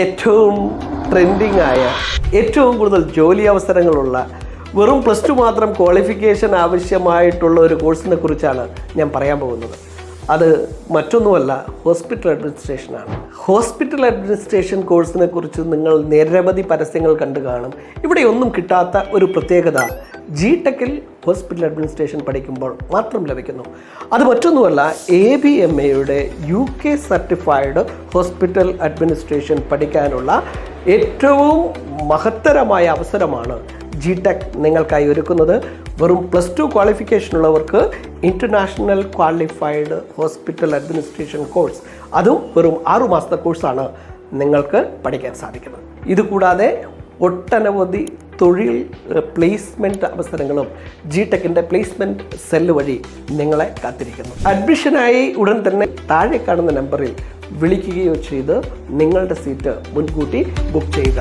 ഏറ്റവും ട്രെൻഡിങ് ആയ ഏറ്റവും കൂടുതൽ ജോലി അവസരങ്ങളുള്ള വെറും +2 മാത്രം ക്വാളിഫിക്കേഷൻ ആവശ്യമായിട്ടുള്ള ഒരു കോഴ്സിനെ കുറിച്ചാണ് ഞാൻ പറയാൻ പോകുന്നത്. അത് മറ്റൊന്നുമല്ല, ഹോസ്പിറ്റൽ അഡ്മിനിസ്ട്രേഷനാണ്. ഹോസ്പിറ്റൽ അഡ്മിനിസ്ട്രേഷൻ കോഴ്സിനെ കുറിച്ച് നിങ്ങൾ നിരവധി പരസ്യങ്ങൾ കണ്ടു കാണും. ഇവിടെയൊന്നും കിട്ടാത്ത ഒരു പ്രത്യേകത ജിടെക്കിൽ ഹോസ്പിറ്റൽ അഡ്മിനിസ്ട്രേഷൻ പഠിക്കുമ്പോൾ മാത്രം ലഭിക്കുന്നു. അത് മറ്റൊന്നുമല്ല, ABMAയുടെ UK സർട്ടിഫൈഡ് ഹോസ്പിറ്റൽ അഡ്മിനിസ്ട്രേഷൻ പഠിക്കാനുള്ള ഏറ്റവും മഹത്തരമായ അവസരമാണ് ജിടെക് നിങ്ങൾക്കായി ഒരുക്കുന്നത്. വെറും +2 ക്വാളിഫിക്കേഷൻ ഉള്ളവർക്ക് international qualified hospital administration course, അതും വെറും 6 മാസത്തെ കോഴ്സാണ് നിങ്ങൾക്ക് പഠിക്കാൻ സാധിക്കുന്നത്. ഇതുകൂടാതെ ഒട്ടനവധി തൊഴിൽ പ്ലേസ്മെൻറ്റ് അവസരങ്ങളും ജിടെക്കിൻ്റെ പ്ലേസ്മെൻറ്റ് സെല്ല് വഴി നിങ്ങളെ കാത്തിരിക്കുന്നു. അഡ്മിഷനായി ഉടൻ തന്നെ താഴെ കാണുന്ന നമ്പറിൽ വിളിക്കുകയോ ചെയ്ത് നിങ്ങളുടെ സീറ്റ് മുൻകൂട്ടി ബുക്ക് ചെയ്യുക.